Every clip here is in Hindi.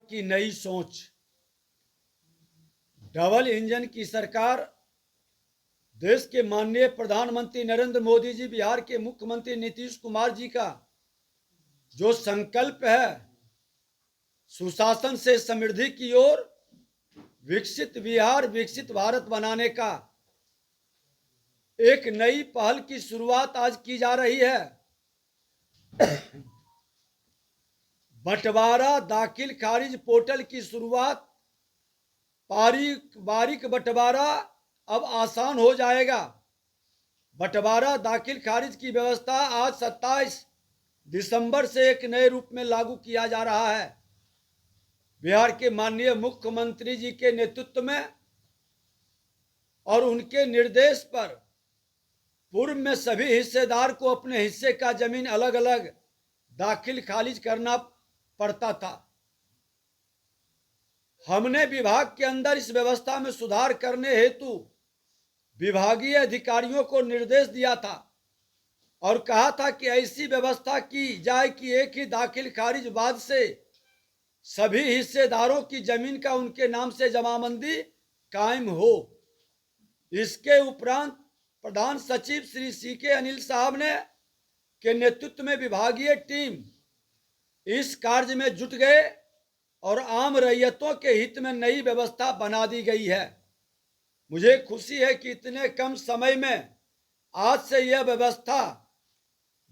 की नई सोच। डबल इंजन की सरकार, देश के माननीय प्रधानमंत्री नरेंद्र मोदी जी, बिहार के मुख्यमंत्री नीतीश कुमार जी का जो संकल्प है सुशासन से समृद्धि की ओर, विकसित बिहार विकसित भारत बनाने का, एक नई पहल की शुरुआत आज की जा रही है। बंटवारा दाखिल खारिज पोर्टल की शुरुआत, बारीक बंटवारा अब आसान हो जाएगा। बंटवारा दाखिल खारिज की व्यवस्था आज 27 दिसंबर से एक नए रूप में लागू किया जा रहा है। बिहार के माननीय मुख्यमंत्री जी के नेतृत्व में और उनके निर्देश पर पूर्व में सभी हिस्सेदार को अपने हिस्से का जमीन अलग अलग दाखिल खारिज करना पड़ता था। हमने विभाग के अंदर इस व्यवस्था में सुधार करने हेतु विभागीय अधिकारियों को निर्देश दिया था और कहा था कि ऐसी व्यवस्था की जाए कि एक ही दाखिल खारिज बाद से सभी हिस्सेदारों की जमीन का उनके नाम से जमाबंदी कायम हो। इसके उपरांत प्रधान सचिव श्री सीके अनिल साहब ने के नेतृत्व में विभागीय टीम इस कार्य में जुट गए और आम रैयतों के हित में नई व्यवस्था बना दी गई है। मुझे खुशी है कि इतने कम समय में आज से यह व्यवस्था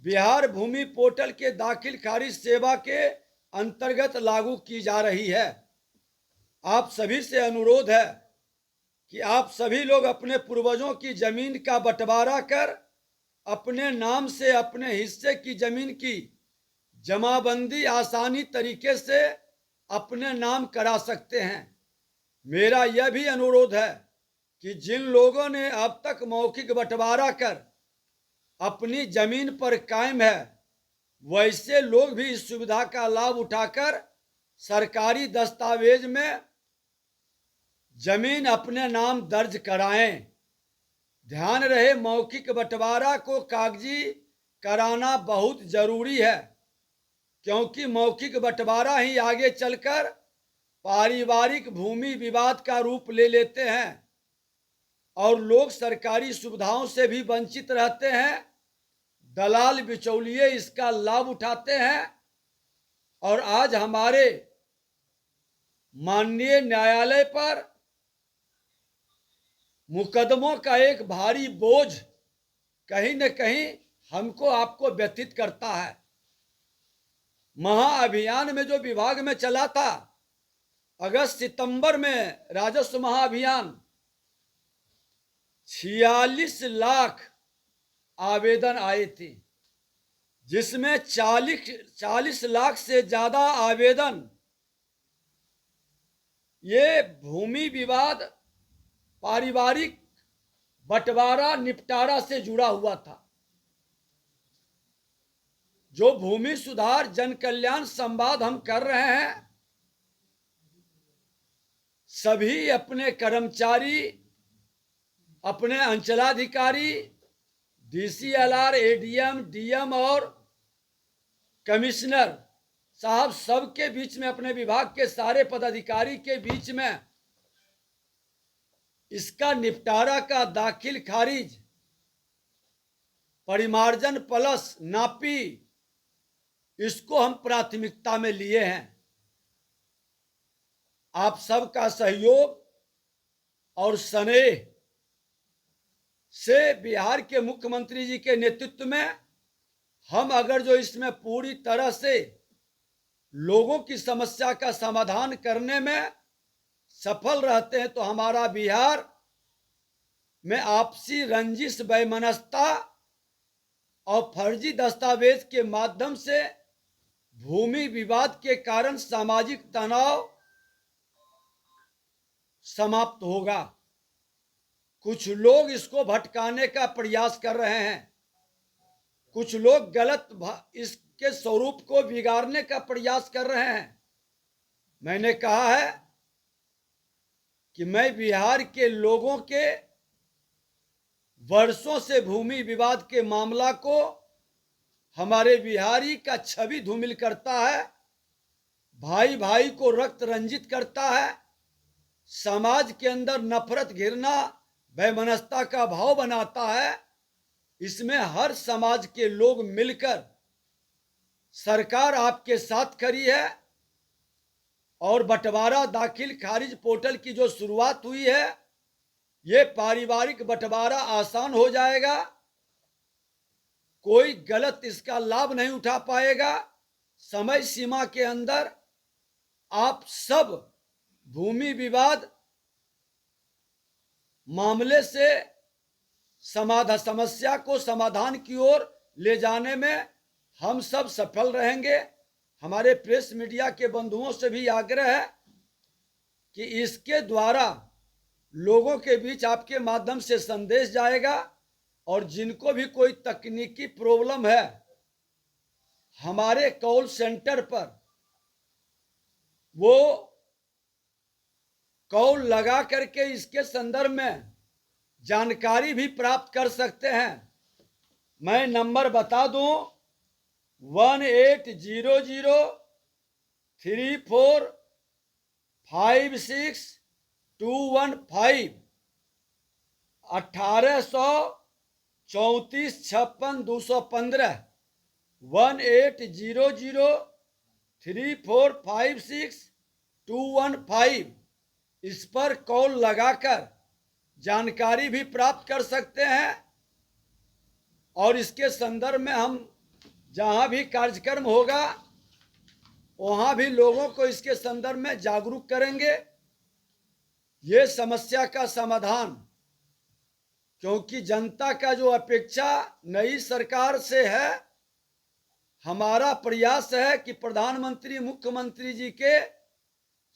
बिहार भूमि पोर्टल के दाखिल खारिज सेवा के अंतर्गत लागू की जा रही है। आप सभी से अनुरोध है कि आप सभी लोग अपने पूर्वजों की जमीन का बंटवारा कर अपने नाम से अपने हिस्से की जमीन की जमाबंदी आसानी तरीके से अपने नाम करा सकते हैं। मेरा यह भी अनुरोध है कि जिन लोगों ने अब तक मौखिक बंटवारा कर अपनी जमीन पर कायम है, वैसे लोग भी इस सुविधा का लाभ उठाकर सरकारी दस्तावेज में जमीन अपने नाम दर्ज कराएं। ध्यान रहे, मौखिक बंटवारा को कागजी कराना बहुत जरूरी है, क्योंकि मौखिक बंटवारा ही आगे चलकर पारिवारिक भूमि विवाद का रूप ले लेते हैं और लोग सरकारी सुविधाओं से भी वंचित रहते हैं। दलाल बिचौलिए इसका लाभ उठाते हैं और आज हमारे माननीय न्यायालय पर मुकदमों का एक भारी बोझ कहीं न कहीं हमको आपको व्यथित करता है। महाअभियान में जो विभाग में चला था, अगस्त सितंबर में राजस्व महाअभियान, 46 लाख आवेदन आए थे, जिसमें 40 लाख से ज्यादा आवेदन ये भूमि विवाद पारिवारिक बंटवारा निपटारा से जुड़ा हुआ था। जो भूमि सुधार जन कल्याण संवाद हम कर रहे हैं, सभी अपने कर्मचारी, अपने अंचलाधिकारी, डीसीएलआर, एडीएम, डीएम और कमिश्नर साहब सबके बीच में, अपने विभाग के सारे पदाधिकारी के बीच में इसका निपटारा का दाखिल खारिज, परिमार्जन प्लस नापी, इसको हम प्राथमिकता में लिए हैं। आप सबका सहयोग और स्नेह से बिहार के मुख्यमंत्री जी के नेतृत्व में हम अगर जो इसमें पूरी तरह से लोगों की समस्या का समाधान करने में सफल रहते हैं, तो हमारा बिहार में आपसी रंजिश, वैमनस्यता और फर्जी दस्तावेज के माध्यम से भूमि विवाद के कारण सामाजिक तनाव समाप्त होगा। कुछ लोग इसको भटकाने का प्रयास कर रहे हैं, कुछ लोग गलत इसके स्वरूप को बिगाड़ने का प्रयास कर रहे हैं। मैंने कहा है कि मैं बिहार के लोगों के वर्षों से भूमि विवाद के मामला को हमारे बिहारी का छवि धूमिल करता है। भाई भाई को रक्त रंजित करता है, समाज के अंदर नफरत घिरना वैमनस्यता का भाव बनाता है। इसमें हर समाज के लोग मिलकर सरकार आपके साथ खड़ी है और बंटवारा दाखिल खारिज पोर्टल की जो शुरुआत हुई है, ये पारिवारिक बंटवारा आसान हो जाएगा। कोई गलत इसका लाभ नहीं उठा पाएगा। समय सीमा के अंदर आप सब भूमि विवाद मामले से समस्या को समाधान की ओर ले जाने में हम सब सफल रहेंगे। हमारे प्रेस मीडिया के बंधुओं से भी आग्रह है कि इसके द्वारा लोगों के बीच आपके माध्यम से संदेश जाएगा और जिनको भी कोई तकनीकी प्रॉब्लम है, हमारे कॉल सेंटर पर वो कॉल लगा करके इसके संदर्भ में जानकारी भी प्राप्त कर सकते हैं। मैं नंबर बता दूं, 18003456 183456 18003456 इस पर कॉल लगाकर जानकारी भी प्राप्त कर सकते हैं। और इसके संदर्भ में हम जहां भी कार्यक्रम होगा वहां भी लोगों को इसके संदर्भ में जागरूक करेंगे। ये समस्या का समाधान, क्योंकि जनता का जो अपेक्षा नई सरकार से है, हमारा प्रयास है कि प्रधानमंत्री मुख्यमंत्री जी के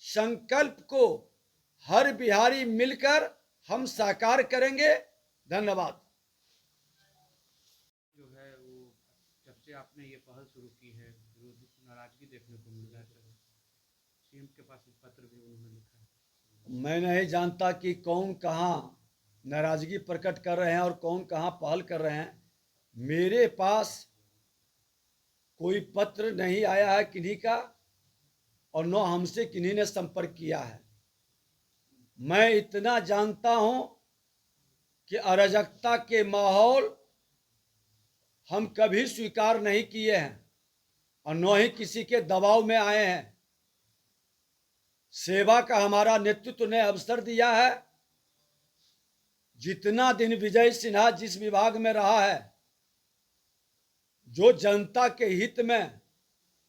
संकल्प को हर बिहारी मिलकर हम साकार करेंगे। धन्यवाद। जो है वो जब से आपने ये पहल शुरू की है, विरोधी की नाराजगी देखने को मिल रहा है। सीएम के पास एक पत्र भी उन्होंने लिखा है। मैं नहीं जानता कि कौन कहाँ नाराजगी प्रकट कर रहे हैं और कौन कहाँ पहल कर रहे हैं। मेरे पास कोई पत्र नहीं आया है किन्हीं का, और न हमसे किन्हीं ने संपर्क किया है। मैं इतना जानता हूं कि अराजकता के माहौल हम कभी स्वीकार नहीं किए हैं और न ही किसी के दबाव में आए हैं। सेवा का हमारा नेतृत्व ने अवसर दिया है। जितना दिन विजय सिन्हा जिस विभाग में रहा है, जो जनता के हित में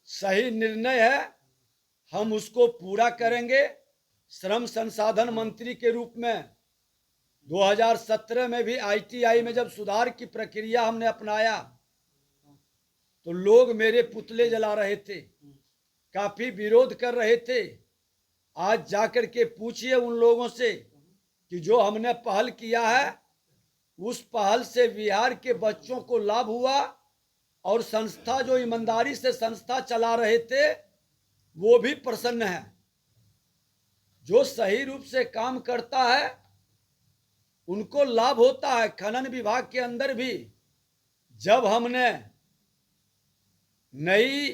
सही निर्णय है, हम उसको पूरा करेंगे। श्रम संसाधन मंत्री के रूप में 2017 में भी आईटीआई में जब सुधार की प्रक्रिया हमने अपनाया तो लोग मेरे पुतले जला रहे थे, काफी विरोध कर रहे थे। आज जाकर के पूछिए उन लोगों से कि जो हमने पहल किया है, उस पहल से बिहार के बच्चों को लाभ हुआ और संस्था जो ईमानदारी से संस्था चला रहे थे वो भी प्रसन्न है। जो सही रूप से काम करता है उनको लाभ होता है। खनन विभाग के अंदर भी जब हमने नई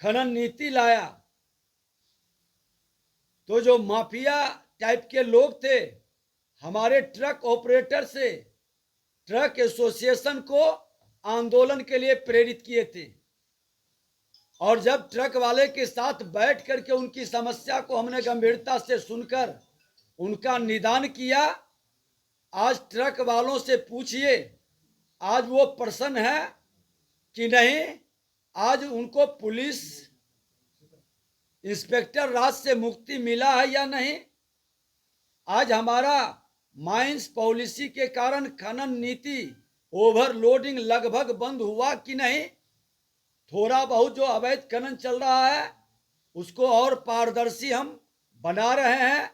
खनन नीति लाया तो जो माफिया टाइप के लोग थे, हमारे ट्रक ऑपरेटर से ट्रक एसोसिएशन को आंदोलन के लिए प्रेरित किए थे। और जब ट्रक वाले के साथ बैठ करके उनकी समस्या को हमने गंभीरता से सुनकर उनका निदान किया, आज ट्रक वालों से पूछिए आज वो प्रसन्न है कि नहीं। आज उनको पुलिस इंस्पेक्टर राज से मुक्ति मिला है या नहीं। आज हमारा माइंस पॉलिसी के कारण खनन नीति ओवरलोडिंग लगभग बंद हुआ कि नहीं। थोड़ा बहुत जो अवैध खनन चल रहा है उसको और पारदर्शी हम बना रहे हैं।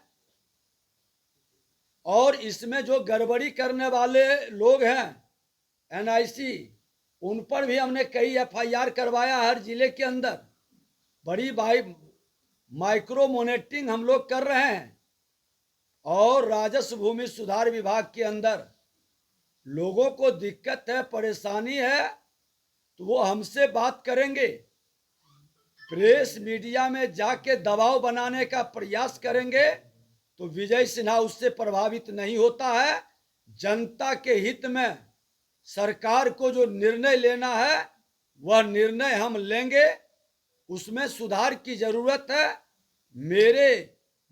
और इसमें जो गड़बड़ी करने वाले लोग हैं एनआईसी, उन पर भी हमने कई एफआईआर करवाया हर जिले के अंदर। बड़ी माइक्रो मॉनिटरिंग हम लोग कर रहे हैं। और राजस्व भूमि सुधार विभाग के अंदर लोगों को दिक्कत है, परेशानी है, तो वो हमसे बात करेंगे। प्रेस मीडिया में जाके दबाव बनाने का प्रयास करेंगे तो विजय सिन्हा उससे प्रभावित नहीं होता है। जनता के हित में सरकार को जो निर्णय लेना है वह निर्णय हम लेंगे, उसमें सुधार की जरूरत है। मेरे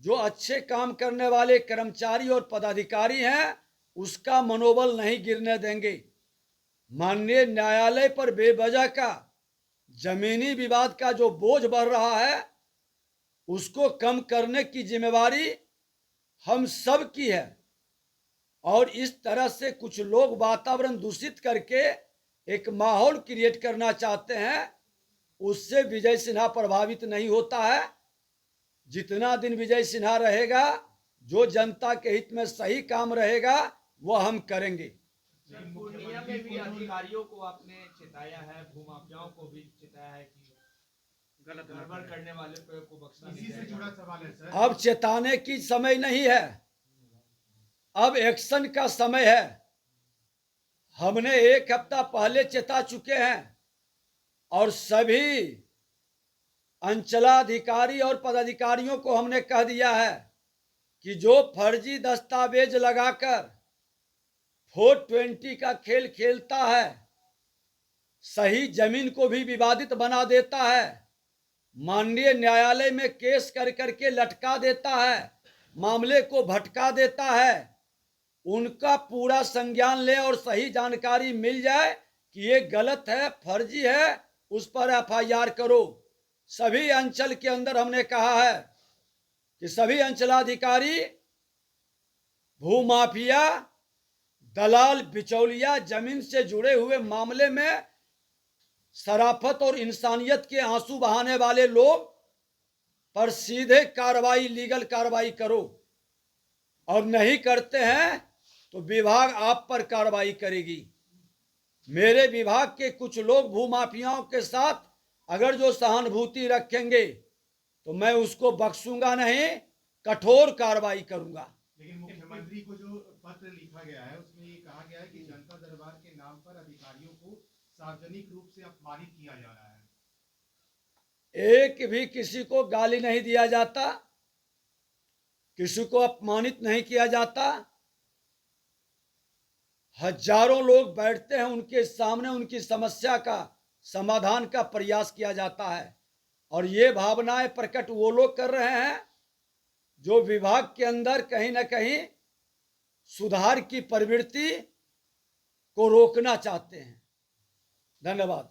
जो अच्छे काम करने वाले कर्मचारी और पदाधिकारी हैं उसका मनोबल नहीं गिरने देंगे। माननीय न्यायालय पर बेवजह का जमीनी विवाद का जो बोझ बढ़ रहा है उसको कम करने की जिम्मेवारी हम सब की है। और इस तरह से कुछ लोग वातावरण दूषित करके एक माहौल क्रिएट करना चाहते हैं, उससे विजय सिन्हा प्रभावित नहीं होता है। जितना दिन विजय सिन्हा रहेगा, जो जनता के हित में सही काम रहेगा वह हम करेंगे। सर, पूर्णिया में भी अधिकारियों को आपने चिताया है, भूमाफियाओं को भी चिताया है कि गलत न गड़बड़ करें। करने वाले को बख्शा नहीं इसी से जुड़ा जाएगा। सवाल है सर। अब चेताने की समय नहीं है, अब एक्शन का समय है। हमने एक हफ्ता पहले चेता चुके हैं और सभी अंचलाधिकारी और पदाधिकारियों को हमने कह दिया है कि जो फर्जी दस्तावेज लगाकर 420 का खेल खेलता है, सही जमीन को भी विवादित बना देता है, माननीय न्यायालय में केस कर करके लटका देता है, मामले को भटका देता है, उनका पूरा संज्ञान ले और सही जानकारी मिल जाए कि ये गलत है, फर्जी है, उस पर एफआईआर करो। सभी अंचल के अंदर हमने कहा है कि सभी अंचलाधिकारी भूमाफिया, दलाल, बिचौलिया, जमीन से जुड़े हुए मामले में शराफत और इंसानियत के आंसू बहाने वाले लोग पर सीधे कार्रवाई, लीगल कार्रवाई करो, और नहीं करते हैं तो विभाग आप पर कार्रवाई करेगी। मेरे विभाग के कुछ लोग भूमाफियाओं के साथ अगर जो सहानुभूति रखेंगे तो मैं उसको बख्शूंगा नहीं, कठोर कार्रवाई करूंगा। लेकिन मुख्यमंत्री को जो पत्र लिखा गया है उसमें ये कहा गया है कि जनता दरबार के नाम पर अधिकारियों को सार्वजनिक रूप से अपमानित किया जा रहा है। एक भी किसी को गाली नहीं दिया जाता, किसी को अपमानित नहीं किया जाता। हजारों लोग बैठते हैं, उनके सामने उनकी समस्या का समाधान का प्रयास किया जाता है। और ये भावनाएं प्रकट वो लोग कर रहे हैं जो विभाग के अंदर कहीं ना कहीं सुधार की प्रवृत्ति को रोकना चाहते हैं। धन्यवाद।